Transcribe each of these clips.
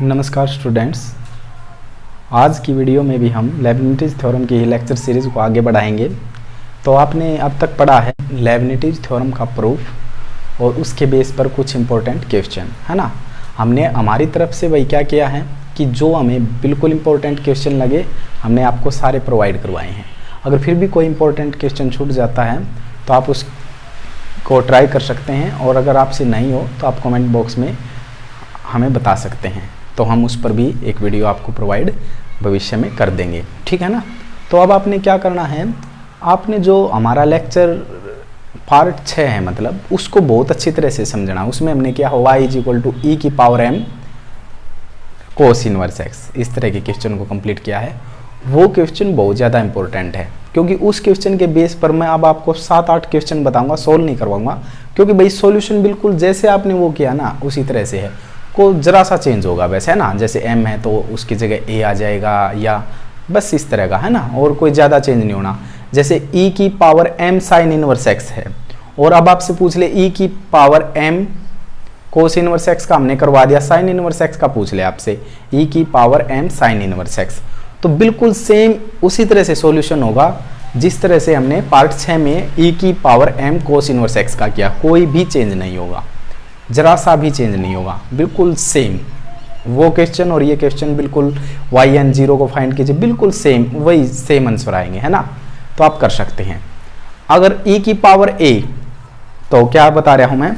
नमस्कार स्टूडेंट्स। आज की वीडियो में भी हम लेबनिज़ थ्योरम की लेक्चर सीरीज़ को आगे बढ़ाएंगे। तो आपने अब तक पढ़ा है लेबनिज़ थ्योरम का प्रूफ और उसके बेस पर कुछ इम्पोर्टेंट क्वेश्चन, है ना। हमने हमारी तरफ से वही क्या किया है कि जो हमें बिल्कुल इम्पोर्टेंट क्वेश्चन लगे हमने आपको सारे प्रोवाइड करवाए हैं। अगर फिर भी कोई इम्पोर्टेंट क्वेश्चन छूट जाता है तो आप उसको ट्राई कर सकते हैं, और अगर आपसे नहीं हो तो आप कमेंट बॉक्स में हमें बता सकते हैं, तो हम उस पर भी एक वीडियो आपको प्रोवाइड भविष्य में कर देंगे, ठीक है ना। तो अब आपने क्या करना है, आपने जो हमारा लेक्चर पार्ट 6 है मतलब उसको बहुत अच्छी तरह से समझना। उसमें हमने क्या y = e⁻m cos inverse x, इस तरह के क्वेश्चन को कंप्लीट किया है। वो क्वेश्चन बहुत ज़्यादा इंपॉर्टेंट है, क्योंकि उस क्वेश्चन के बेस पर मैं अब आपको 7-8 क्वेश्चन बताऊंगा, सोल्व नहीं करवाऊंगा, क्योंकि भाई सॉल्यूशन बिल्कुल जैसे आपने वो किया ना उसी तरह से है, को जरा सा चेंज होगा वैसे, है ना। जैसे m है तो उसकी जगह a आ जाएगा, या बस इस तरह का, है ना, और कोई ज़्यादा चेंज नहीं होना। जैसे e⁻m sin इनवर्स x है, और अब आपसे पूछ ले e⁻m cos इनवर्स x का हमने करवा दिया, sin इनवर्स x का पूछ ले आपसे e⁻m sin इनवर्स x, तो बिल्कुल सेम उसी तरह से सॉल्यूशन होगा जिस तरह से हमने पार्ट 6 में e⁻m cos इनवर्स x का किया। कोई भी चेंज नहीं होगा, जरा सा भी चेंज नहीं होगा, बिल्कुल सेम वो क्वेश्चन और ये क्वेश्चन बिल्कुल yn0 को फाइंड कीजिए, बिल्कुल सेम वही सेम आंसर आएंगे, है ना। तो आप कर सकते हैं। अगर e⁻a, तो क्या बता रहा हूं मैं,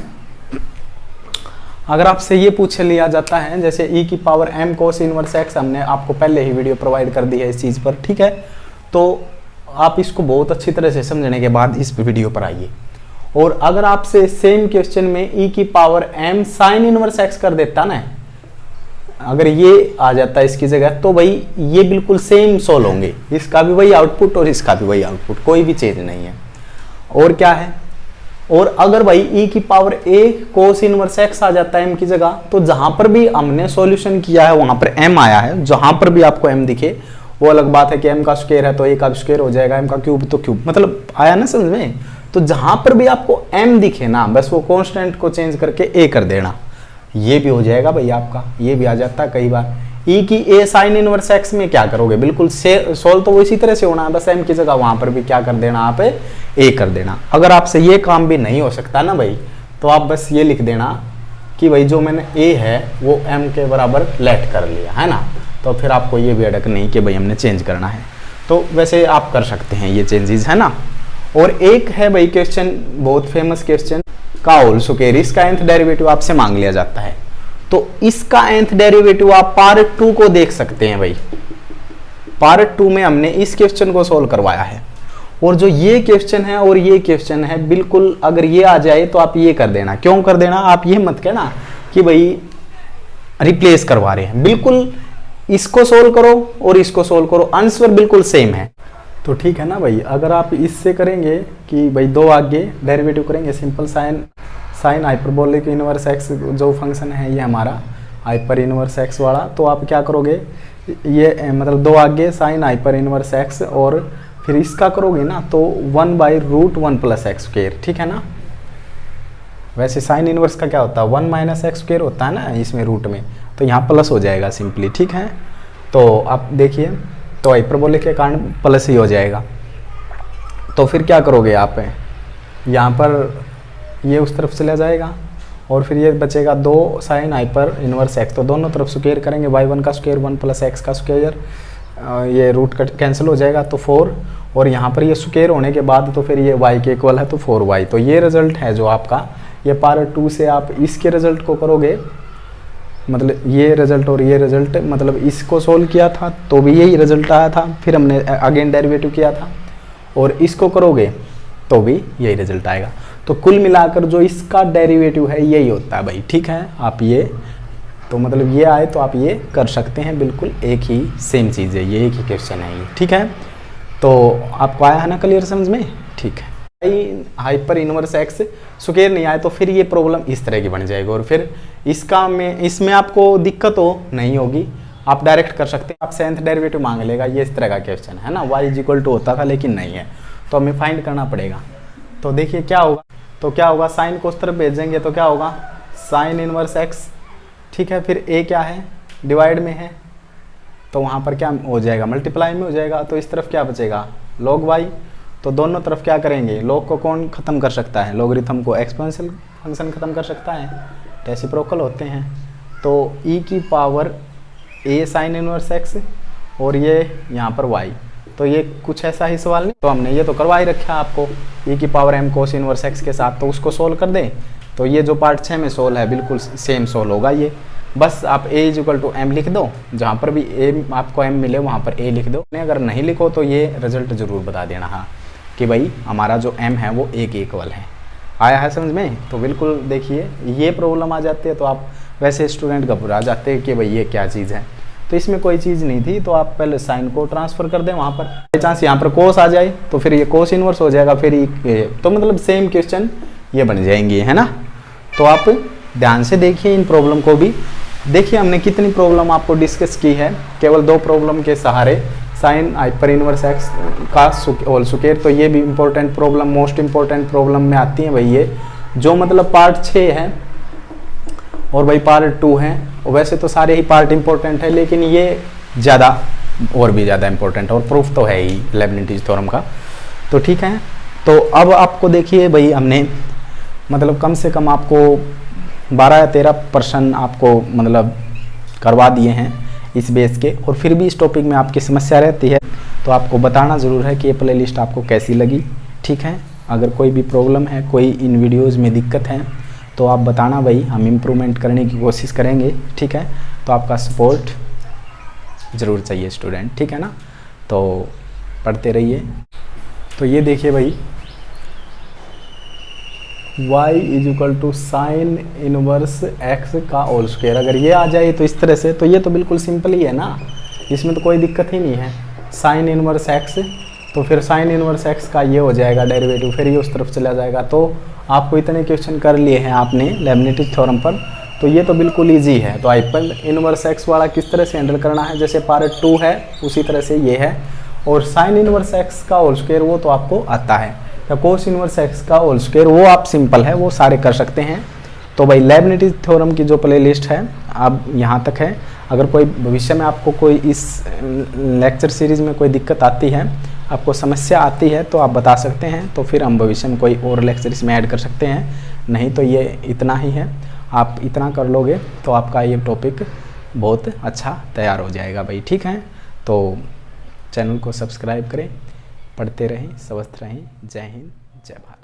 अगर आपसे ये पूछ लिया जाता है जैसे e⁻m cos इनवर्स x, हमने आपको पहले ही वीडियो प्रोवाइड कर दी है इस चीज़ पर, ठीक है। तो आप इसको बहुत अच्छी तरह से समझने के बाद इस वीडियो पर आइए। और अगर आपसे सेम क्वेश्चन में e⁻m sin इनवर्स x कर देता ना, अगर ये आ जाता है इसकी जगह, तो भाई ये बिल्कुल सेम सोल्व होंगे, इसका भी वही आउटपुट और इसका भी वही आउटपुट, कोई भी चेंज नहीं है। और क्या है, और अगर भाई e⁻a cos इनवर्स x आ जाता है m की जगह, तो जहां पर भी हमने सॉल्यूशन किया है वहां पर m आया है, जहां पर भी आपको m दिखे वो अलग बात है कि m का स्क्वायर है तो a का स्क्वायर हो जाएगा, m का क्यूब तो क्यूब, मतलब आया ना समझ में। तो जहां पर भी आपको m दिखे ना, बस वो कांस्टेंट को चेंज करके a कर देना, ये भी हो जाएगा भाई आपका, ये भी आ जाता है कई बार। e की a sin इनवर्स x में क्या करोगे, बिल्कुल सोल्व तो वो इसी तरह से होना है, बस m की जगह वहां पर भी क्या कर देना, आप a कर देना। अगर आपसे ये काम भी नहीं हो सकता ना भाई, तो आप बस ये लिख देना कि भाई जो मैंने a है वो m के बराबर लेट कर लिया, है ना। तो फिर आपको ये भी अड़क नहीं कि भाई हमने चेंज करना है, तो वैसे आप कर सकते हैं ये चेंजेस, है ना। और एक है भाई क्वेश्चन, बहुत फेमस क्वेश्चन का होल स्क्वायर, इसका nth डेरिवेटिव आपसे मांग लिया जाता है, तो इसका nth डेरिवेटिव आप पार्ट 2 को देख सकते हैं भाई। पार्ट 2 में हमने इस क्वेश्चन को सोल्व करवाया है, और जो ये क्वेश्चन है और ये क्वेश्चन है, बिल्कुल अगर ये आ जाए तो आप ये कर देना। क्यों कर देना, आप ये मत कहना कि भाई रिप्लेस करवा रहे हैं, बिल्कुल इसको सोल्व करो और इसको सोल्व करो, आंसर बिल्कुल सेम है। तो ठीक है ना भाई। अगर आप इससे करेंगे कि भाई दो आगे डेरिवेटिव करेंगे, simple sine hyperbolic inverse x जो फंक्शन है ये हमारा हाइपर इनवर्स x वाला, तो आप क्या करोगे, ये मतलब दो आगे साइन हाइपर इनवर्स x, और फिर इसका करोगे ना तो 1/√1 + x², ठीक है ना। वैसे साइन इनवर्स का क्या होता है, 1 - x² होता है ना इसमें रूट में, तो यहाँ प्लस हो जाएगा सिंपली, ठीक है। तो आप देखिए, तो हाइपरबोलिक के कारण प्लस ही हो जाएगा। तो फिर क्या करोगे आप, यहाँ पर ये उस तरफ चला जाएगा, और फिर ये बचेगा 2 साइन हाइपर इनवर्स x, तो दोनों तरफ स्क्वायर करेंगे, y1 का स्क्वायर 1 + x का स्क्वायर, ये रूट कट कैंसिल हो जाएगा तो 4, और यहाँ पर ये स्क्वायर होने के बाद तो फिर ये y के इक्वल है तो 4y। तो ये रिजल्ट है जो आपका, ये पार्ट 2 से आप इसके रिजल्ट को करोगे, मतलब ये रिजल्ट और ये रिजल्ट, मतलब इसको सोल्व किया था तो भी यही रिजल्ट आया था, फिर हमने अगेन डेरिवेटिव किया था, और इसको करोगे तो भी यही रिजल्ट आएगा। तो कुल मिलाकर जो इसका डेरिवेटिव है यही होता है भाई, ठीक है। आप ये तो मतलब ये आए तो आप ये कर सकते हैं, बिल्कुल एक ही सेम चीज़ है, ये एक ही क्वेश्चन है ये, ठीक है। तो आपको आया है ना क्लियर समझ में, ठीक है। हाइपर इनवर्स x स्क्वायर नहीं आए तो फिर ये प्रॉब्लम इस तरह की बन जाएगी, और फिर इसमें आपको दिक्कत नहीं होगी, आप डायरेक्ट कर सकते हैं। आपसे nth डेरिवेटिव मांग लेगा, ये इस तरह का क्वेश्चन है ना, y = होता था लेकिन नहीं है, तो हमें फाइंड करना पड़ेगा। तो देखिए क्या होगा, तो क्या होगा, साइन को उस तरफ भेजेंगे तो क्या होगा, साइन इनवर्स x, ठीक है। फिर a क्या है, डिवाइड में है तो वहाँ पर क्या हो जाएगा, मल्टीप्लाई में हो जाएगा। तो इस तरफ क्या बचेगा, log y। तो दोनों तरफ क्या करेंगे, log को कौन ख़त्म कर सकता है, लॉगरिथम को एक्सपोनेंशियल फंक्शन ख़त्म कर सकता है, रेसिप्रोकल होते हैं। तो e की power a sign inverse x और ये यहाँ पर y, तो ये कुछ ऐसा ही सवाल नहीं। तो हमने ये तो करवा ही रखा है आपको e की power m cos inverse x के साथ, तो उसको सोल्व कर दें। तो ये जो पार्ट 6 में सोल्व है बिल्कुल सेम सोल्व होगा ये। बस आप a इक्वल टू m लिख दो, जहाँ पर भी a आपको m मिले वहाँ पर a लिख दो। अगर नहीं लिखो तो ये रिजल्ट ज़रूर बता देना हाँ कि भाई हमारा जो m है वो a के इक्वल है। आया है समझ में? तो बिल्कुल देखिए ये प्रॉब्लम आ जाती है तो आप वैसे स्टूडेंट घबरा जाते हैं कि भाई ये क्या चीज़ है। तो इसमें कोई चीज़ नहीं थी, तो आप पहले साइन को ट्रांसफ़र कर दें वहाँ पर। बाई चांस यहाँ पर कोस आ जाए तो फिर ये कोस इनवर्स हो जाएगा, फिर ये तो मतलब सेम क्वेश्चन ये बन जाएंगे, है ना। तो आप ध्यान से देखिए इन प्रॉब्लम को भी। देखिए हमने कितनी प्रॉब्लम आपको डिस्कस की है, केवल 2 प्रॉब्लम के सहारे, साइन हाइपर इनवर्स एक्स का होल स्क्वायर। तो ये भी important problem, most important problem में आती है भाई ये, जो मतलब पार्ट 6 है और भाई पार्ट 2 है। वैसे तो सारे ही पार्ट इंपॉर्टेंट है लेकिन ये ज़्यादा और भी ज़्यादा इंपॉर्टेंट, और प्रूफ तो है ही लेबनिज़ थ्योरम का। तो ठीक है, तो अब आपको देखिए भाई हमने मतलब कम से कम आपको 12 या 13% आपको मतलब करवा दिए हैं इस बेस के, और फिर भी इस टॉपिक में आपकी समस्या रहती है तो आपको बताना ज़रूर है कि ये प्ले लिस्ट आपको कैसी लगी। ठीक है, अगर कोई भी प्रॉब्लम है, कोई इन वीडियोज़ में दिक्कत है तो आप बताना भाई, हम इम्प्रूवमेंट करने की कोशिश करेंगे। ठीक है, तो आपका सपोर्ट ज़रूर चाहिए स्टूडेंट, ठीक है ना। तो पढ़ते रहिए। तो ये देखिए भाई y equal to sine inverse x का होल स्क्वायर, अगर ये आ जाए तो इस तरह से, तो ये तो बिल्कुल सिंपल ही है ना, इसमें तो कोई दिक्कत ही नहीं है। साइन इनवर्स x, तो फिर साइन इनवर्स x का ये हो जाएगा डेरिवेटिव, फिर ये उस तरफ चला जाएगा। तो आपको इतने क्वेश्चन कर लिए हैं आपने लेबनिज़ थ्योरम पर, तो ये तो बिल्कुल ईजी है। तो हाइपर इनवर्स x वाला किस तरह से हैंडल करना है, जैसे पार्ट 2 है उसी तरह से ये है। और साइन इनवर्स x का होल स्क्वायर वो तो आपको आता है, या कोस इनवर्स x का होल स्क्वायर वो आप सिंपल है, वो सारे कर सकते हैं। तो भाई लेबनिज़ थ्योरम की जो प्ले लिस्ट है अब यहाँ तक है। अगर कोई भविष्य में आपको कोई इस लेक्चर सीरीज़ में कोई दिक्कत आती है, आपको समस्या आती है तो आप बता सकते हैं, तो फिर हम भविष्य में कोई और लेक्चर इसमें ऐड कर सकते हैं। नहीं तो ये इतना ही है, आप इतना कर लोगे तो आपका ये टॉपिक बहुत अच्छा तैयार हो जाएगा भाई। ठीक है, तो चैनल को सब्सक्राइब करें, पढ़ते रहें, स्वस्थ रहें। जय हिंद, जय भारत।